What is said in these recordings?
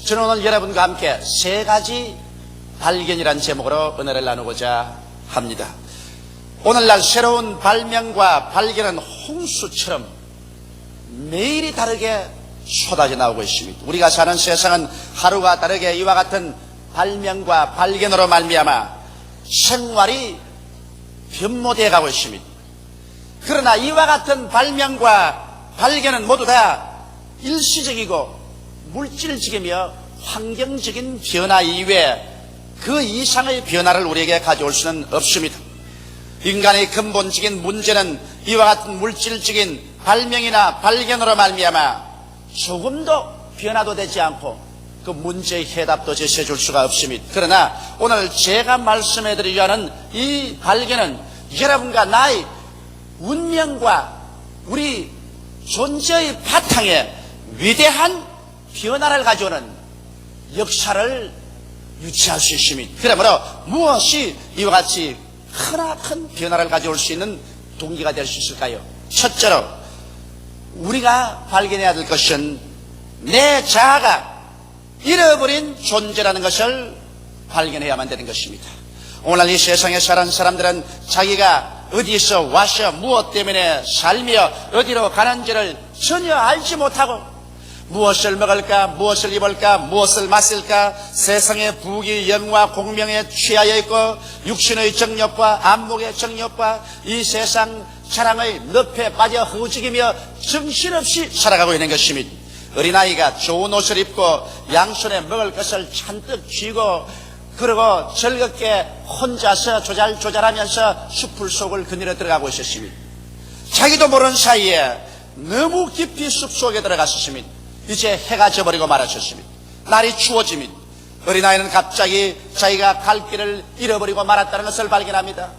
저는 오늘 여러분과 함께 세 가지 발견이란 제목으로 은혜를 나누고자 합니다. 오늘날 새로운 발명과 발견은 홍수처럼 매일이 다르게 쏟아져 나오고 있습니다. 우리가 사는 세상은 하루가 다르게 이와 같은 발명과 발견으로 말미암아 생활이 변모되어 가고 있습니다. 그러나 이와 같은 발명과 발견은 모두 다 일시적이고 물질적이며 환경적인 변화 이외에 그 이상의 변화를 우리에게 가져올 수는 없습니다. 인간의 근본적인 문제는 이와 같은 물질적인 발명이나 발견으로 말미암아 조금도 변화도 되지 않고 그 문제의 해답도 제시해 줄 수가 없습니다. 그러나 오늘 제가 말씀해 드리려 하는 이 발견은 여러분과 나의 운명과 우리 존재의 바탕에 위대한 변화를 가져오는 역사를 유치할 수 있습니다. 그러므로 무엇이 이와 같이 크나큰 변화를 가져올 수 있는 동기가 될 수 있을까요? 첫째로 우리가 발견해야 될 것은 내 자아가 잃어버린 존재라는 것을 발견해야만 되는 것입니다. 오늘 이 세상에 사는 사람들은 자기가 어디서 와서 무엇 때문에 살며 어디로 가는지를 전혀 알지 못하고 무엇을 먹을까, 무엇을 입을까, 무엇을 마실까, 세상의 부귀, 영화, 공명에 취하여 있고 육신의 정욕과 안목의 정욕과 이 세상 사랑의 늪에 빠져 허우적이며 정신없이 살아가고 있는 것입니다. 어린아이가 좋은 옷을 입고 양손에 먹을 것을 잔뜩 쥐고 그리고 즐겁게 혼자서 조잘조잘하면서 숲을 속을 거닐어 들어가고 있었습니다. 자기도 모르는 사이에 너무 깊이 숲속에 들어갔었습니다. 이제 해가 져버리고 말았었습니다. 날이 추워집니다. 어린아이는 갑자기 자기가 갈 길을 잃어버리고 말았다는 것을 발견합니다.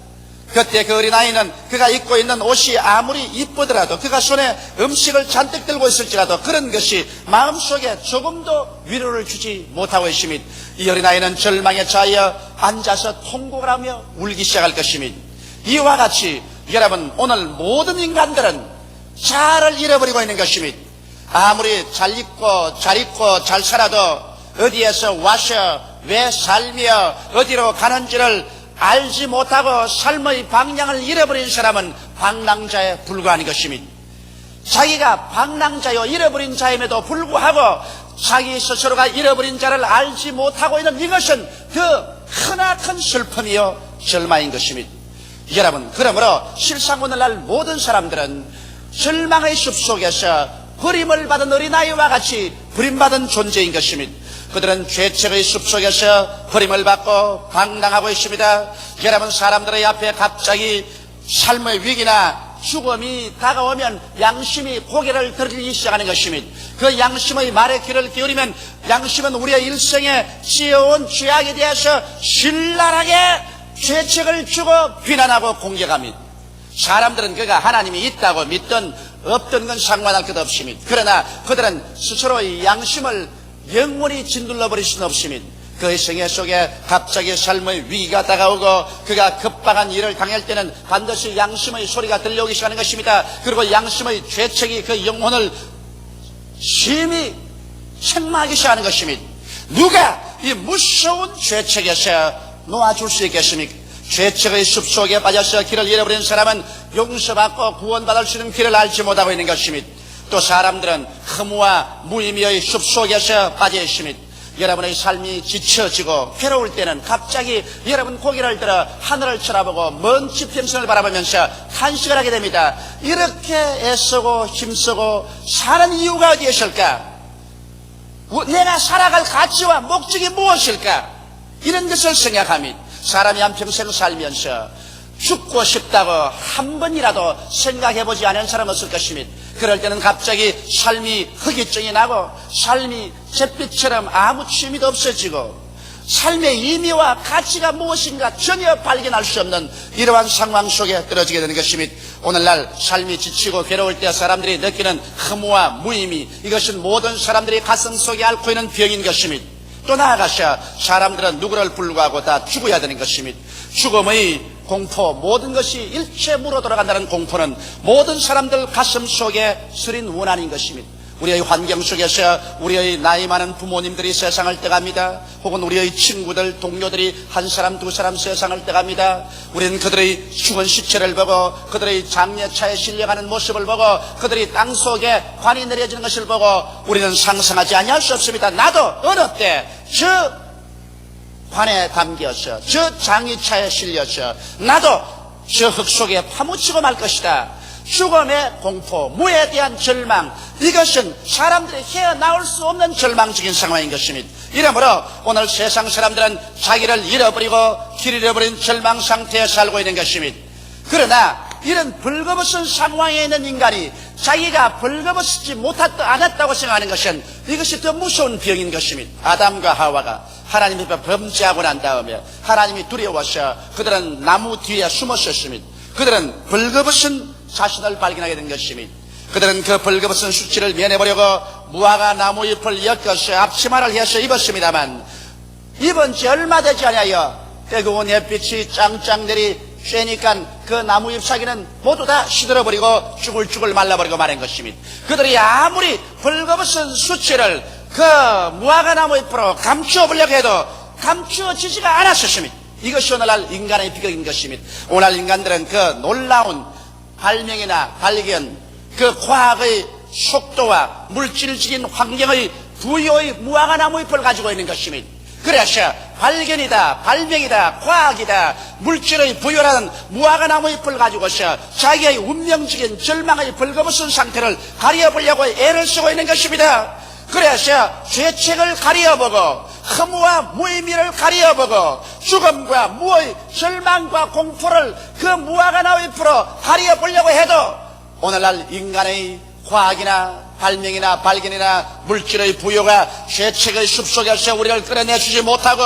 그때 그 어린아이는 그가 입고 있는 옷이 아무리 이쁘더라도 그가 손에 음식을 잔뜩 들고 있을지라도 그런 것이 마음속에 조금도 위로를 주지 못하고 있습니다. 이 어린아이는 절망에 차여 앉아서 통곡을 하며 울기 시작할 것입니다. 이와 같이 여러분 오늘 모든 인간들은 자아를 잃어버리고 있는 것입니다. 아무리 잘 입고 잘 살아도 어디에서 와서 왜 살며 어디로 가는지를 알지 못하고 삶의 방향을 잃어버린 사람은 방랑자에 불과한 것입니다. 자기가 방랑자요 잃어버린 자임에도 불구하고 자기 스스로가 잃어버린 자를 알지 못하고 있는 이것은 더 크나큰 슬픔이요 절망인 것입니다. 여러분 그러므로 실상 오늘날 모든 사람들은 절망의 숲속에서 버림을 받은 어린아이와 같이 버림받은 존재인 것입니다. 그들은 죄책의 숲속에서 버림을 받고 방랑하고 있습니다. 여러분 사람들의 앞에 갑자기 삶의 위기나 죽음이 다가오면 양심이 고개를 들기 시작하는 것입니다. 그 양심의 말에 귀를 기울이면 양심은 우리의 일생에 지어온 죄악에 대해서 신랄하게 죄책을 주고 비난하고 공격합니다. 사람들은 그가 하나님이 있다고 믿든 없던 건 상관할 것 없습니다. 그러나 그들은 스스로의 양심을 영원히 짓눌러 버릴 수는 없습니다. 그의 생애 속에 갑자기 삶의 위기가 다가오고 그가 급박한 일을 당할 때는 반드시 양심의 소리가 들려오기 시작하는 것입니다. 그리고 양심의 죄책이 그 영혼을 심히 책망하기 시작하는 것입니다. 누가 이 무서운 죄책에서 놓아줄 수 있겠습니까? 죄책의 숲속에 빠져서 길을 잃어버린 사람은 용서받고 구원받을 수 있는 길을 알지 못하고 있는 것입니다. 또 사람들은 허무와 무의미의 숲속에서 빠져 있습니다. 여러분의 삶이 지쳐지고 괴로울 때는 갑자기 여러분 고개를 들어 하늘을 쳐다보고 먼 지평선을 바라보면서 탄식을 하게 됩니다. 이렇게 애쓰고 힘쓰고 사는 이유가 어디에 있을까? 내가 살아갈 가치와 목적이 무엇일까? 이런 것을 생각합니다. 사람이 한평생 살면서 죽고 싶다고 한 번이라도 생각해보지 않은 사람은 없을 것입니다. 그럴 때는 갑자기 삶이 허기증이 나고 삶이 잿빛처럼 아무 취미도 없어지고 삶의 의미와 가치가 무엇인가 전혀 발견할 수 없는 이러한 상황 속에 떨어지게 되는 것입니다. 오늘날 삶이 지치고 괴로울 때 사람들이 느끼는 허무와 무의미, 이것은 모든 사람들이 가슴 속에 앓고 있는 병인 것입니다. 또 나아가서 사람들은 누구를 불구하고 다 죽어야 되는 것입니다. 죽음의 공포, 모든 것이 일체 물어 돌아간다는 공포는 모든 사람들 가슴 속에 서린 원한인 것입니다. 우리의 환경 속에서 우리의 나이 많은 부모님들이 세상을 떠갑니다. 혹은 우리의 친구들, 동료들이 한 사람 두 사람 세상을 떠갑니다. 우리는 그들의 죽은 시체를 보고 그들의 장례차에 실려가는 모습을 보고 그들이 땅속에 관이 내려지는 것을 보고 우리는 상상하지 아니할 수 없습니다. 나도 어느 때 저 관에 담겨서 저 장의차에 실려서 나도 저 흙 속에 파묻히고 말 것이다. 죽음의 공포, 무에 대한 절망, 이것은 사람들이 헤어나올 수 없는 절망적인 상황인 것입니다. 이러므로 오늘 세상 사람들은 자기를 잃어버리고 길 잃어버린 절망 상태에 살고 있는 것입니다. 그러나 이런 벌거벗은 상황에 있는 인간이 자기가 벌거벗지 않았다고 생각하는 것은 이것이 더 무서운 병인 것입니다. 아담과 하와가 하나님 앞에 범죄하고 난 다음에 하나님이 두려워서 그들은 나무 뒤에 숨었었습니다. 그들은 벌거벗은 자신을 발견하게 된 것입니다. 그들은 그 벌거벗은 수치를 면해보려고 무화과 나무 잎을 엮어서 앞치마를 해서 입었습니다만 입은 지 얼마 되지 않아요. 뜨거운 햇빛이 짱짱 쬐니까 그 나무 잎사귀는 모두 다 시들어버리고 쭈글쭈글 말라버리고 마는 것입니다. 그들이 아무리 벌거벗은 수치를 그 무화과 나무 잎으로 감추어보려고 해도 감추어지지가 않았었습니다. 이것이 오늘날 인간의 비극인 것입니다. 오늘날 인간들은 그 놀라운 발명이나 발견, 그 과학의 속도와 물질적인 환경의 부여의 무화과 나무 잎을 가지고 있는 것입니다. 그래서 발견이다, 발명이다, 과학이다, 물질의 부여라는 무화과 나무 잎을 가지고서 자기의 운명적인 절망의 벌거벗은 상태를 가려보려고 애를 쓰고 있는 것입니다. 그래서 죄책을 가려보고 허무와 무의미를 가려보고 죽음과 무의 절망과 공포를 그 무화과 나무 잎으로 가려보려고 해도 오늘날 인간의 과학이나 발명이나 발견이나 물질의 부여가 죄책의 숲속에서 우리를 끌어내주지 못하고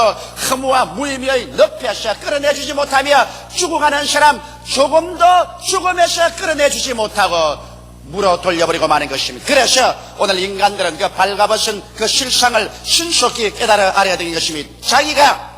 허무와 무의미의 늪에서 끌어내주지 못하며 죽어가는 사람 조금 더 죽음에서 끌어내주지 못하고 물어 돌려버리고 마는 것입니다. 그래서 오늘 인간들은 그 발가벗은 그 실상을 신속히 깨달아 알아야 되는 것입니다. 자기가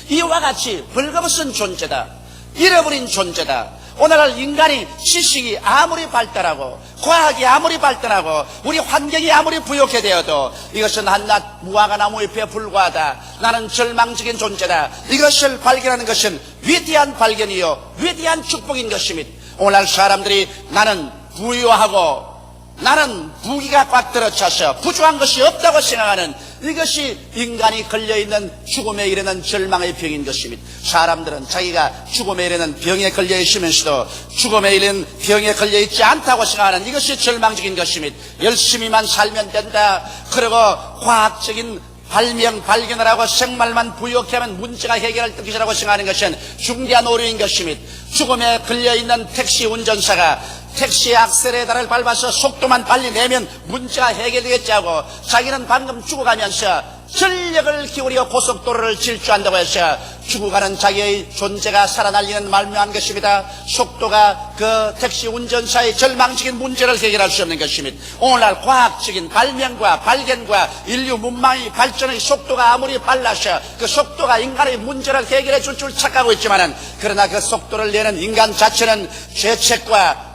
이와 같이 벌거벗은 존재다, 잃어버린 존재다. 오늘날 인간이 지식이 아무리 발달하고 과학이 아무리 발달하고 우리 환경이 아무리 부욕해 되어도 이것은 한낱 무화과 나무 잎에 불과하다. 나는 절망적인 존재다. 이것을 발견하는 것은 위대한 발견이요 위대한 축복인 것입니다. 오늘날 사람들이 나는 부유하고 나는 부귀가 꽉 들어차서 부족한 것이 없다고 생각하는 이것이 인간이 걸려있는 죽음에 이르는 절망의 병인 것입니다. 사람들은 자기가 죽음에 이르는 병에 걸려있으면서도 죽음에 이르는 병에 걸려있지 않다고 생각하는 이것이 절망적인 것입니다. 열심히만 살면 된다. 그리고 과학적인 발견을 하고 생말만 부유하게 하면 문제가 해결할 것이라고 생각하는 것은 중대한 오류인 것입니다. 죽음에 걸려있는 택시 운전사가 택시의 악셀레이터를 밟아서 속도만 빨리 내면 문제가 해결되겠지 하고 자기는 방금 죽어가면서 전력을 기울여 고속도로를 질주한다고 해서 죽어가는 자기의 존재가 살아날리는 말묘한 것입니다. 속도가 그 택시 운전사의 절망적인 문제를 해결할 수 없는 것입니다. 오늘날 과학적인 발명과 발견과 인류 문명의 발전의 속도가 아무리 빨라서 그 속도가 인간의 문제를 해결해 줄 줄 착각하고 있지만은 그러나 그 속도를 내는 인간 자체는 죄책과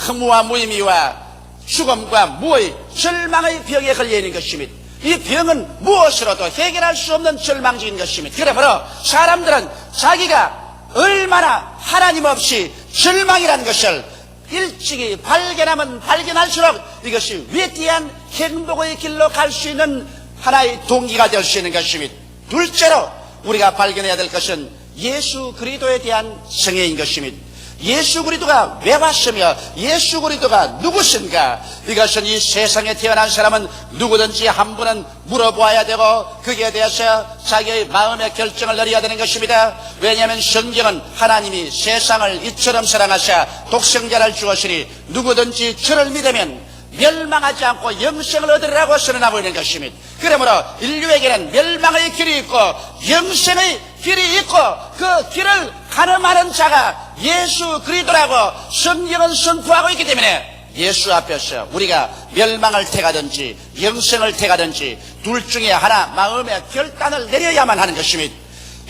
허무와 무의미와 죽음과 무의 절망의 병에 걸려있는 것입니다. 이 병은 무엇으로도 해결할 수 없는 절망적인 것입니다. 그러므로 사람들은 자기가 얼마나 하나님 없이 절망이라는 것을 일찍이 발견하면 발견할수록 이것이 위대한 행복의 길로 갈 수 있는 하나의 동기가 될 수 있는 것입니다. 둘째로 우리가 발견해야 될 것은 예수 그리스도에 대한 성애인 것입니다. 예수 그리스도가 왜 왔으며 예수 그리스도가 누구신가? 이것은 이 세상에 태어난 사람은 누구든지 한 분은 물어보아야 되고 거기에 대해서 자기의 마음의 결정을 내려야 되는 것입니다. 왜냐하면 성경은 하나님이 세상을 이처럼 사랑하사 독생자를 주었으니 누구든지 저를 믿으면 멸망하지 않고 영생을 얻으리라고 선언하고 있는 것입니다. 그러므로 인류에게는 멸망의 길이 있고 영생의 길이 있고 그 길을 가늠하는 자가 예수 그리스도라고 성경은 선포하고 있기 때문에 예수 앞에서 우리가 멸망을 택하든지 영생을 택하든지 둘 중에 하나 마음의 결단을 내려야만 하는 것입니다.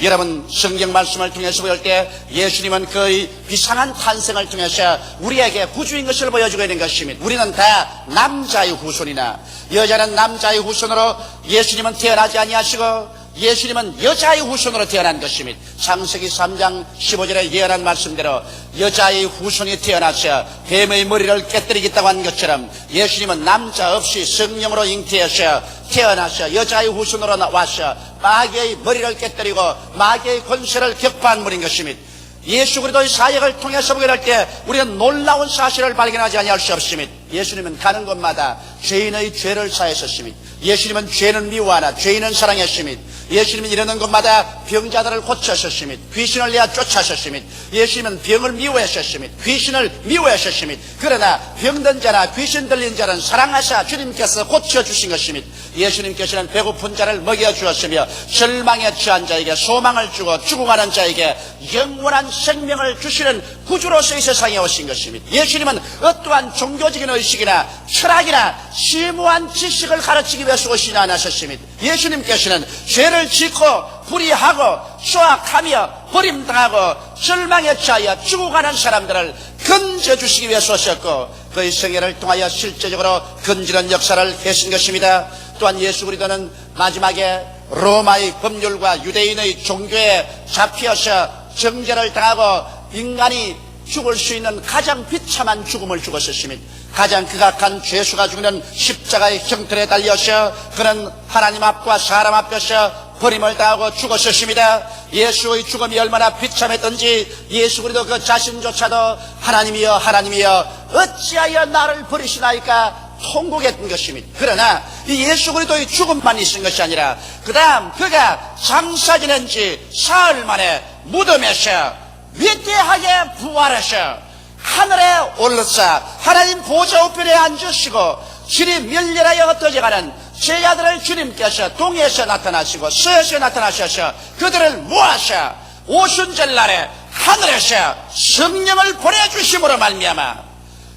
여러분 성경 말씀을 통해서 볼 때 예수님은 그의 비상한 탄생을 통해서 우리에게 구주인 것을 보여주고 있는 것입니다. 우리는 다 남자의 후손이나 여자는 남자의 후손으로 예수님은 태어나지 아니하시고 예수님은 여자의 후손으로 태어난 것입니다. 창세기 3장 15절에 예언한 말씀대로 여자의 후손이 태어나서 뱀의 머리를 깨뜨리겠다고 한 것처럼 예수님은 남자 없이 성령으로 잉태해서 태어나서 여자의 후손으로 와서 마귀의 머리를 깨뜨리고 마귀의 권세를 격파한 분인 것입니다. 예수 그리스도의 사역을 통해서 보게 될 때 우리는 놀라운 사실을 발견하지 아니할 수 없습니다. 예수님은 가는 곳마다 죄인의 죄를 사하셨습니다. 예수님은 죄는 미워하나 죄인은 사랑했습니다. 예수님은 이르는 곳마다 병자들을 고쳐셨습니다. 귀신을 내어 쫓아셨습니다. 예수님은 병을 미워하셨습니다. 귀신을 미워하셨습니다. 그러나 병든 자나 귀신 들린 자는 사랑하사 주님께서 고쳐주신 것입니다. 예수님께서는 배고픈 자를 먹여주었으며 절망에 처한 자에게 소망을 주고 죽어가는 자에게 영원한 생명을 주시는 구주로서 이 세상에 오신 것입니다. 예수님은 어떠한 종교적인 의식이나 철학이나 심오한 지식을 가르치기 위해서 오시지 않으셨습니다. 예수님께서는 죄를 짓고 불의하고 수악하며 버림당하고 절망에 처하여 죽어가는 사람들을 건져주시기 위해서 오셨고 그의 생애를 통하여 실제적으로 건지는 역사를 하신 것입니다. 또한 예수 그리스도는 마지막에 로마의 법률과 유대인의 종교에 잡혀서 정죄를 당하고 인간이 죽을 수 있는 가장 비참한 죽음을 죽었습니다. 가장 극악한 죄수가 죽는 십자가의 형틀에 달려서 그는 하나님 앞과 사람 앞에서 버림을 당하고 죽었습니다. 예수의 죽음이 얼마나 비참했던지 예수 그리스도 그 자신조차도 하나님이여 하나님이여 어찌하여 나를 버리시나이까 통곡했던 것입니다. 그러나 이 예수 그리스도의 죽음만 있은 것이 아니라 그 다음 그가 장사 지낸 지 사흘 만에 무덤에서 위대하게 부활하셔 하늘에 올라사 하나님 보좌 우편에 앉으시고 주리 멸렬하여 흩어져가는 제자들을 주님께서 동에서 나타나시고 서에서 나타나셔서 그들을 모아서 오순절날에 하늘에서 성령을 보내주심으로 말미암아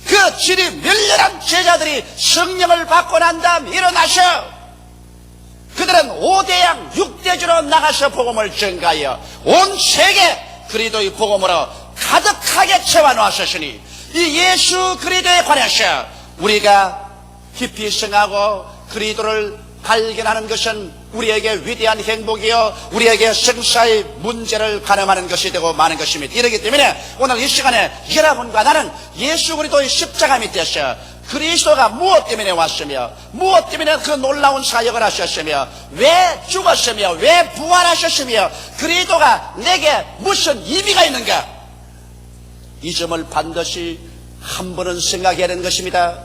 그 주리 멸렬한 제자들이 성령을 받고 난 다음 일어나셔 그들은 5대양 6대주로 나가서 복음을 전가하여 온 세계 그리스도의 복음으로 가득하게 채워놓으셨으니 이 예수 그리스도에 관해서 우리가 깊이 생각하고 그리스도를 발견하는 것은 우리에게 위대한 행복이요 우리에게 생사의 문제를 가늠하는 것이 되고 마는 것입니다. 이렇기 때문에 오늘 이 시간에 여러분과 나는 예수 그리스도의 십자가 밑에서 그리스도가 무엇 때문에 왔으며 무엇 때문에 그 놀라운 사역을 하셨으며 왜 죽었으며 왜 부활하셨으며 그리스도가 내게 무슨 의미가 있는가 이 점을 반드시 한 번은 생각해야 되는 것입니다.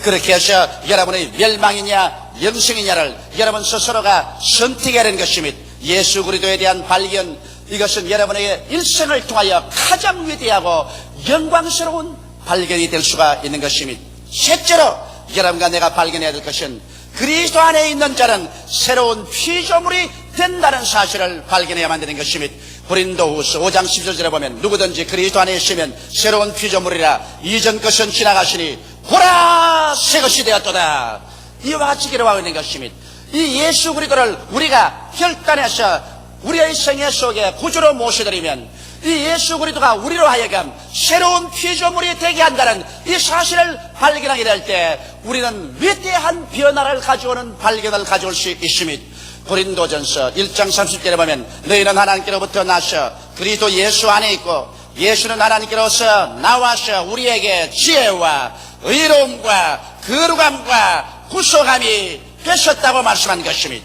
그렇게 해서 여러분의 멸망이냐 영생이냐를 여러분 스스로가 선택해야 되는 것입니다. 예수 그리스도에 대한 발견 이것은 여러분의 일생을 통하여 가장 위대하고 영광스러운 발견이 될 수가 있는 것입니다. 셋째로 여러분과 내가 발견해야 될 것은 그리스도 안에 있는 자는 새로운 피조물이 된다는 사실을 발견해야만 되는 것입니다. 고린도후서 5장 11절에 보면 누구든지 그리스도 안에 있으면 새로운 피조물이라 이전 것은 지나가시니 보라 새 것이 되었도다. 이와 같이 기록하고 있는 것입니다. 이 예수 그리스도를 우리가 혈단해서 우리의 생애 속에 구주로 모셔드리면 이 예수 그리스도가 우리로 하여금 새로운 피조물이 되게 한다는 이 사실을 발견하게 될 때 우리는 위대한 변화를 가져오는 발견을 가져올 수 있습니다. 고린도전서 1장 30절에 보면 너희는 하나님께로부터 나서 그리스도 예수 안에 있고 예수는 하나님께로서 나와서 우리에게 지혜와 의로움과 거룩함과 구속함이 되셨다고 말씀한 것입니다.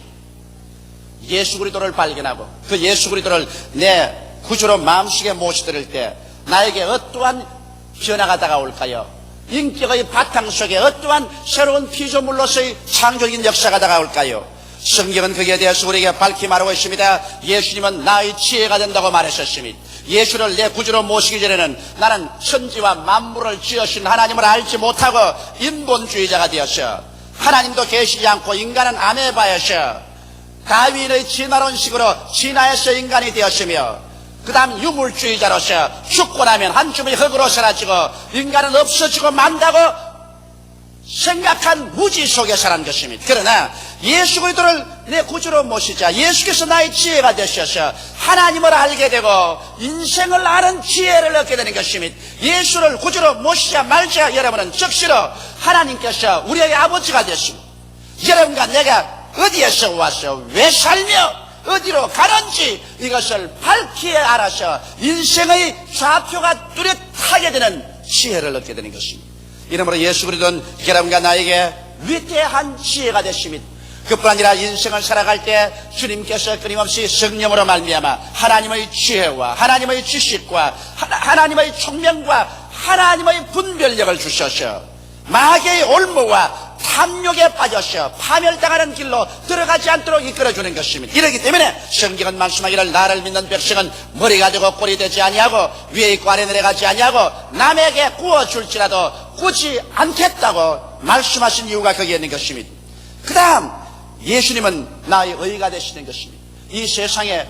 예수 그리스도를 발견하고 그 예수 그리스도를 내 구주로 마음속에 모셔드릴 때 나에게 어떠한 변화가 다가올까요? 인격의 바탕 속에 어떠한 새로운 피조물로서의 창조적인 역사가 다가올까요? 성경은 거기에 대해서 우리에게 밝히 말하고 있습니다. 예수님은 나의 지혜가 된다고 말하셨습니다. 예수를 내 구주로 모시기 전에는 나는 천지와 만물을 지으신 하나님을 알지 못하고 인본주의자가 되었어. 하나님도 계시지 않고 인간은 아메바였어. 다윈의 진화론식으로 진화해서 인간이 되었으며 그 다음 유물주의자로서 죽고 나면 한 줌의 흙으로 사라지고 인간은 없어지고 만다고 생각한 무지 속에 살은 것입니다. 그러나 예수 그리스도를 내 구주로 모시자. 예수께서 나의 지혜가 되셔서 하나님을 알게 되고 인생을 아는 지혜를 얻게 되는 것입니다. 예수를 구주로 모시자 말자 여러분은 즉시로 하나님께서 우리의 아버지가 되시고 여러분과 내가 어디에서 와서 왜 살며 어디로 가는지 이것을 밝히 알아서 인생의 좌표가 뚜렷하게 되는 지혜를 얻게 되는 것입니다. 이러므로 예수 그리스도는 여러분과 나에게 위대한 지혜가 되십니다. 그뿐 아니라 인생을 살아갈 때 주님께서 끊임없이 성령으로 말미암아 하나님의 지혜와 하나님의 지식과 하나님의 총명과 하나님의 분별력을 주셔서 마귀의 올무와 탐욕에 빠져서 파멸당하는 길로 들어가지 않도록 이끌어주는 것입니다. 이러기 때문에 성경은 말씀하기를 나를 믿는 백성은 머리가 되고 꼴이 되지 아니하고 위에 있고 아래 내려가지 아니하고 남에게 구워줄지라도 꾸지 않겠다고 말씀하신 이유가 거기에 있는 것입니다. 그 다음 예수님은 나의 의가 되시는 것입니다. 이 세상에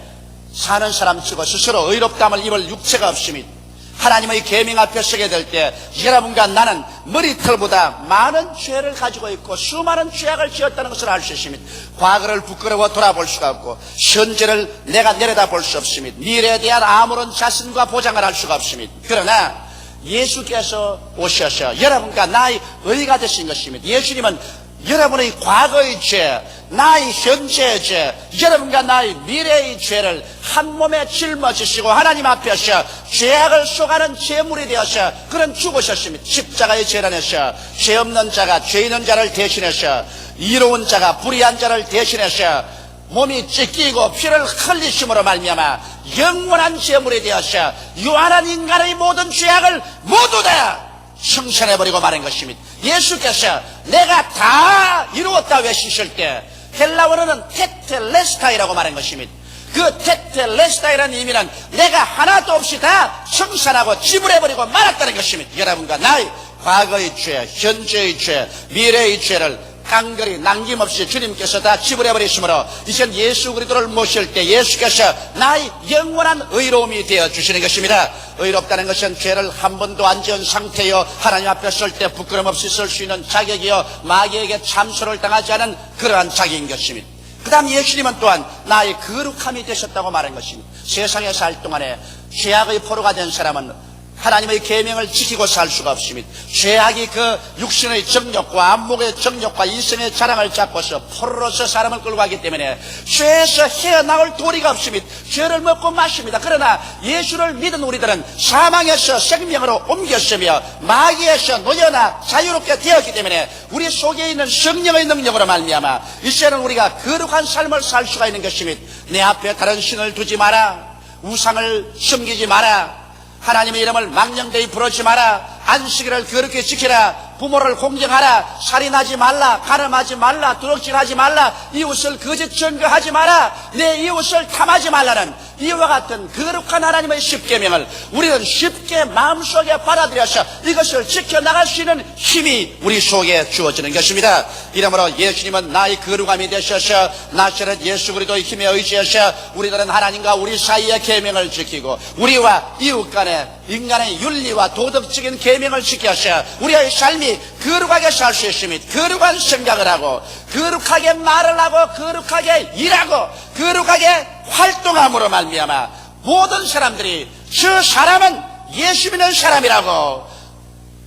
사는 사람 치고 스스로 의롭다함을 입을 육체가 없습니다. 하나님의 계명 앞에 서게 될 때 여러분과 나는 머리털보다 많은 죄를 가지고 있고 수많은 죄악을 지었다는 것을 알 수 있습니다. 과거를 부끄러워 돌아볼 수가 없고 현재를 내가 내려다볼 수 없습니다. 미래에 대한 아무런 자신과 보장을 할 수가 없습니다. 그러나 예수께서 오셔서 여러분과 나의 의가 되신 것입니다. 예수님은 여러분의 과거의 죄, 나의 현재의 죄, 여러분과 나의 미래의 죄를 한 몸에 짊어지시고 하나님 앞에서 죄악을 쏘가는 제물이 되어서 그런 죽으셨습니다. 십자가의 재단에서 죄 없는 자가 죄 있는 자를 대신해서 이로운 자가 불의한 자를 대신해서 몸이 찢기고 피를 흘리심으로 말미암아 영원한 제물이 되어서 유한한 인간의 모든 죄악을 모두 다 청산해버리고 마는 것입니다. 예수께서 내가 다 이루었다 외치실 때 헬라어로는 테텔레스타이라고 말한 것입니다. 그 테텔레스타이라는 의미는 내가 하나도 없이 다 청산하고 지불해버리고 말았다는 것입니다. 여러분과 나의 과거의 죄, 현재의 죄, 미래의 죄를 간결히 남김없이 주님께서 다 지불해버리심으로 이젠 예수 그리스도를 모실 때 예수께서 나의 영원한 의로움이 되어주시는 것입니다. 의롭다는 것은 죄를 한 번도 안 지은 상태여 하나님 앞에 설 때 부끄럼 없이 설 수 있는 자격이여 마귀에게 참소를 당하지 않은 그러한 자격인 것입니다. 그 다음 예수님은 또한 나의 거룩함이 되셨다고 말한 것입니다. 세상에 살 동안에 죄악의 포로가 된 사람은 하나님의 계명을 지키고 살 수가 없습니다. 죄악이 그 육신의 정욕과 안목의 정욕과 인생의 자랑을 잡고서 포로로서 사람을 끌고 가기 때문에 죄에서 헤어나올 도리가 없습니다. 죄를 먹고 마십니다. 그러나 예수를 믿은 우리들은 사망에서 생명으로 옮겼으며 마귀에서 놓여나 자유롭게 되었기 때문에 우리 속에 있는 성령의 능력으로 말미암아 이제는 우리가 거룩한 삶을 살 수가 있는 것입니다. 내 앞에 다른 신을 두지 마라. 우상을 숨기지 마라. 하나님의 이름을 망령되이 부르지 마라. 안식일을 거룩히 지키라. 부모를 공경하라. 살인하지 말라. 가늠하지 말라. 도둑질하지 말라. 이웃을 거짓 증거하지 마라. 내 이웃을 탐하지 말라는 이와 같은 거룩한 하나님의 십계명을 우리는 쉽게 마음속에 받아들여서 이것을 지켜나갈 수 있는 힘이 우리 속에 주어지는 것입니다. 이러므로 예수님은 나의 거룩함이 되셔서 나사렛 예수 그리스도의 힘에 의지해서 우리들은 하나님과 우리 사이의 계명을 지키고 우리와 이웃 간의 인간의 윤리와 도덕적인 계명을 지켜서 우리의 삶이 거룩하게 살 수 있습니다. 거룩한 생각을 하고 거룩하게 말을 하고 거룩하게 일하고 거룩하게 활동함으로 말미암아 모든 사람들이 저 사람은 예수 믿는 사람이라고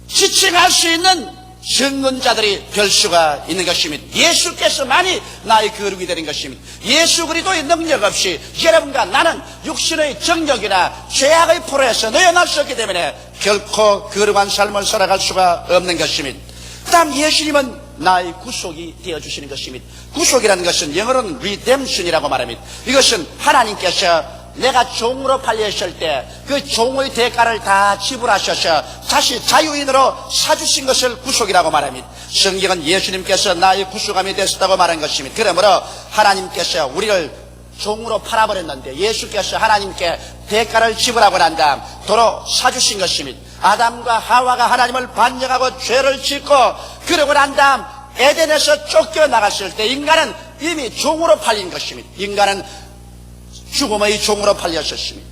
지칭할 수 있는 증언자들이 될 수가 있는 것입니다. 예수께서만이 나의 거룩이 되는 것입니다. 예수 그리스도의 능력 없이 여러분과 나는 육신의 정욕이나 죄악의 포로에서 놓여날 수 없기 때문에 결코 거룩한 삶을 살아갈 수가 없는 것입니다. 그 다음 예수님은 나의 구속이 되어주시는 것입니다. 구속이라는 것은 영어로는 redemption이라고 말합니다. 이것은 하나님께서 내가 종으로 팔렸을 때 그 종의 대가를 다 지불하셔서 다시 자유인으로 사주신 것을 구속이라고 말합니다. 성경은 예수님께서 나의 구속함이 되셨다고 말한 것입니다. 그러므로 하나님께서 우리를 종으로 팔아버렸는데 예수께서 하나님께 대가를 지불하고 난 다음 도로 사주신 것입니다. 아담과 하와가 하나님을 반역하고 죄를 짓고 그러고 난 다음 에덴에서 쫓겨나갔을 때 인간은 이미 종으로 팔린 것입니다. 인간은 죽음의 종으로 팔렸었습니다.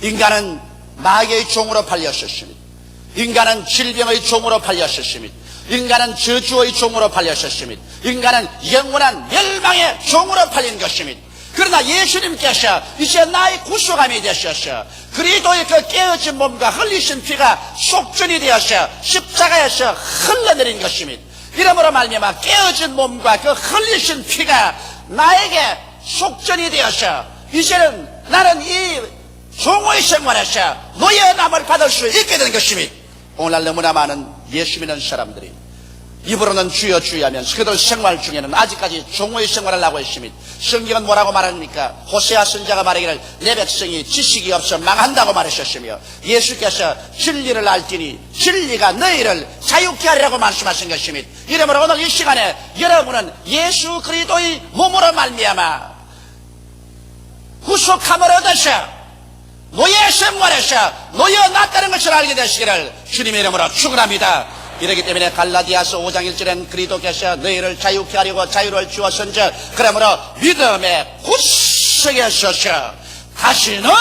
인간은 마귀의 종으로 팔렸었습니다. 인간은 질병의 종으로 팔렸었습니다. 인간은 저주의 종으로 팔렸었습니다. 인간은 영원한 멸망의 종으로 팔린 것입니다. 그러나 예수님께서 이제 나의 구속함이 되셨어. 그리스도의 그 깨어진 몸과 흘리신 피가 속전이 되어서 십자가에서 흘러내린 것입니다. 이러므로 말미암아 깨어진 몸과 그 흘리신 피가 나에게 속전이 되어서 이제는 나는 이 종의 생활에서 노예남을 받을 수 있게 된 것입니다. 오늘날 너무나 많은 예수 믿는 사람들이 입으로는 주여 주여 하면서 그들 생활 중에는 아직까지 종의 생활을 하고 있습니다. 성경은 뭐라고 말합니까? 호세아 선지자가 말하기를 내 백성이 지식이 없어 망한다고 말하셨으며 예수께서 진리를 알지니 진리가 너희를 자유케 하리라고 말씀하신 것입니다. 이러므로 오늘 이 시간에 여러분은 예수 그리스도의 몸으로 말미암아 구속함을 얻으셔 노예 생활에서 놓여놨다는 것을 알게 되시기를 주님의 이름으로 축원합니다. 이렇기 때문에 갈라디아서 5장 1절엔 그리스도께서 너희를 자유케 하려고 자유를 주었은즉 그러므로 믿음의 굳세게 서서 다시는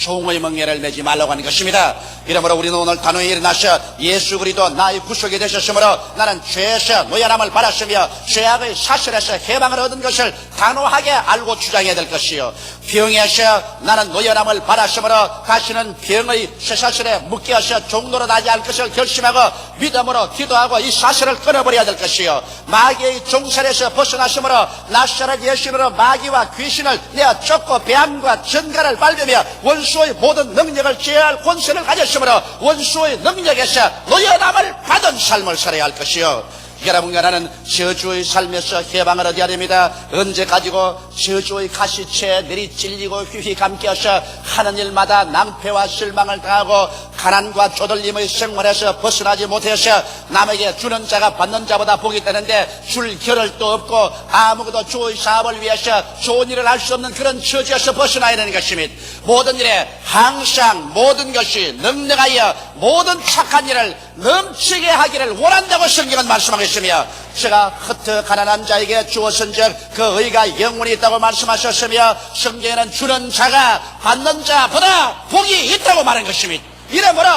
종의 멍에를 매지 말라고 하는 것입니다. 이러므로 우리는 오늘 단호히 일어나서 예수 그리스도 나의 구속이 되셨으므로 나는 죄에서 노예함을 받았으며 죄악의 사슬에서 해방을 얻은 것을 단호하게 알고 주장해야 될 것이요, 병에서 나는 노예함을 받았으므로 다시는 병의 쇠사슬에 묶여서 종노릇 하지 않을 것을 결심하고 믿음으로 기도하고 이 사슬을 끊어버려야 될 것이요, 마귀의 종살에서 벗어났으므로 나사렛 예수님으로 마귀와 귀신을 내어 쫓고 배암과 전갈을 밟으며 원수의 모든 능력을 제어할 권세를 가졌으므로 원수의 능력에서 노예함을 받은 삶을 살아야 할 것이요, 여러분과 나는 저주의 삶에서 해방을 얻어야 됩니다. 언제 가지고 저주의 가시체에 내리찔리고 휘휘 감겨서 하는 일마다 낭패와 실망을 당하고 가난과 쪼들림의 생활에서 벗어나지 못해서 남에게 주는 자가 받는 자보다 복이 되는데 줄 겨를도 없고 아무것도 주의 사업을 위해서 좋은 일을 할 수 없는 그런 처지에서 벗어나야 되는 것입니다. 모든 일에 항상 모든 것이 능력하여 모든 착한 일을 넘치게 하기를 원한다고 성경은 말씀하고 있으며, 제가 흩어 가난한 자에게 주었은즉 그 의가 영원히 있다고 말씀하셨으며 성경에는 주는 자가 받는 자보다 복이 있다고 말한 것입니다. 이러므로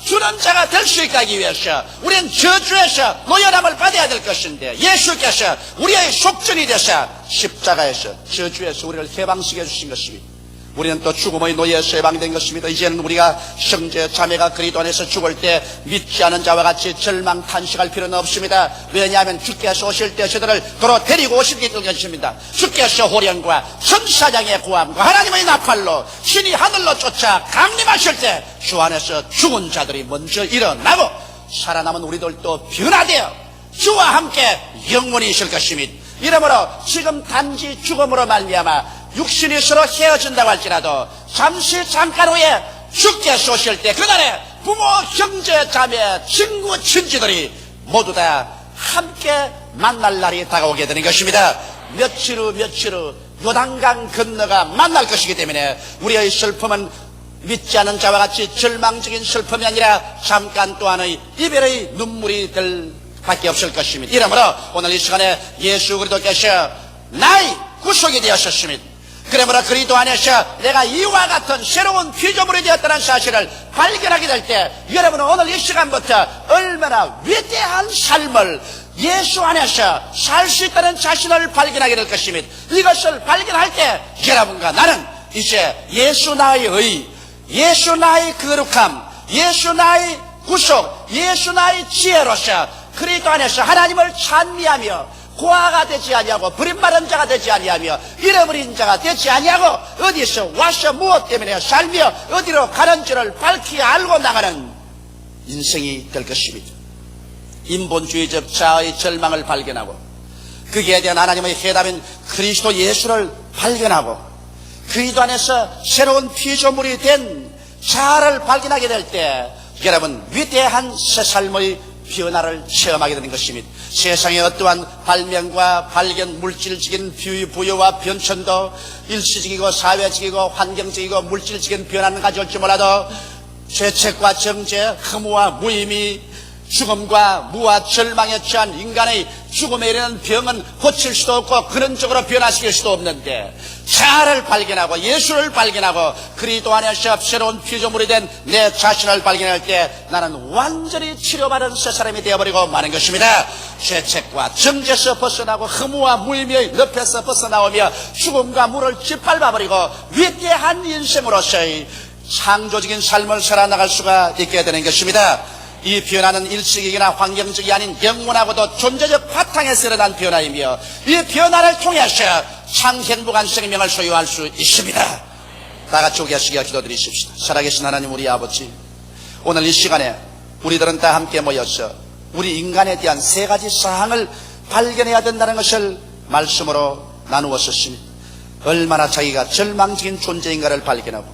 주는 자가 될 수 있게 하기 위해서 우리는 저주에서 노예함을 받아야 될 것인데, 예수께서 우리의 속전이 되사 십자가에서 저주에서 우리를 해방시켜 주신 것입니다. 우리는 또 죽음의 노예에서 해방된 것입니다. 이제는 우리가 형제 자매가 그리스도 안에서 죽을 때 믿지 않은 자와 같이 절망 탄식할 필요는 없습니다. 왜냐하면 주께서 오실 때 저들을 도로 데리고 오시기 때문에 것입니다. 주께서 호련과 천사장의 구함과 하나님의 나팔로 신이 하늘로 쫓아 강림하실 때 주 안에서 죽은 자들이 먼저 일어나고 살아남은 우리들도 변화되어 주와 함께 영원히 있을 것입니다. 이러므로 지금 단지 죽음으로 말미암아 육신이 서로 헤어진다고 할지라도 잠깐 후에 주께서 오실 때 그날에 부모, 형제, 자매, 친구, 친지들이 모두 다 함께 만날 날이 다가오게 되는 것입니다. 며칠 후 요단강 건너가 만날 것이기 때문에 우리의 슬픔은 믿지 않은 자와 같이 절망적인 슬픔이 아니라 잠깐 동안의 이별의 눈물이 될 밖에 없을 것입니다. 이러므로 오늘 이 시간에 예수 그리스도께서 나의 구속이 되었습니다. 그러므로 그리스도 안에서 내가 이와 같은 새로운 피조물이 되었다는 사실을 발견하게 될 때 여러분은 오늘 이 시간부터 얼마나 위대한 삶을 예수 안에서 살 수 있다는 자신을 발견하게 될 것입니다. 이것을 발견할 때 여러분과 나는 이제 예수 나의 의, 예수 나의 거룩함, 예수 나의 구속, 예수 나의 지혜로서 그리스도 안에서 하나님을 찬미하며 고아가 되지 아니하고 버림받은 자가 되지 아니하며 잃어버린 자가 되지 아니하고 어디서 와서 무엇 때문에 살며 어디로 가는지를 밝히 알고 나가는 인생이 될 것입니다. 인본주의적 자아의 절망을 발견하고 거기에 대한 하나님의 해답인 그리스도 예수를 발견하고 그리스도 안에서 새로운 피조물이 된 자아를 발견하게 될 때 여러분 위대한 새 삶의 변화를 체험하게 되는 것입니다. 세상의 어떠한 발명과 발견, 물질적인 부여와 변천도 일시적이고 사회적이고 환경적이고 물질적인 변화는 가져올지 몰라도 죄책과 정죄, 흠과 무의미, 죽음과 무와 절망에 처한 인간의 죽음에 이르는 병은 고칠 수도 없고 근원적으로 변화시킬 수도 없는데 자아를 발견하고 예수를 발견하고 그리스도 안에서 새로운 피조물이 된 내 자신을 발견할 때 나는 완전히 치료받은 새 사람이 되어버리고 마는 것입니다. 죄책과 정죄에서 벗어나고 허무와 무의미의 늪에서 벗어나오며 죽음과 물을 짓밟아버리고 위대한 인생으로서의 창조적인 삶을 살아나갈 수가 있게 되는 것입니다. 이 변화는 일시적이나 환경적이 아닌 영원하고도 존재적 바탕에서 일어난 변화이며 이 변화를 통해서 참 행복한 생명을 소유할 수 있습니다. 다 같이 오게하시기와 기도드리십시다. 살아계신 하나님 우리 아버지, 오늘 이 시간에 우리들은 다 함께 모여서 우리 인간에 대한 세 가지 사항을 발견해야 된다는 것을 말씀으로 나누었습니다. 얼마나 자기가 절망적인 존재인가를 발견하고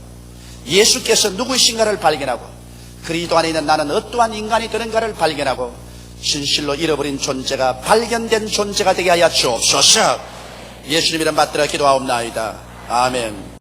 예수께서 누구이신가를 발견하고 그리스도 안에 있는 나는 어떠한 인간이 되는가를 발견하고 진실로 잃어버린 존재가 발견된 존재가 되게 하여 주옵소서. 예수님 이름 받들어 기도하옵나이다. 아멘.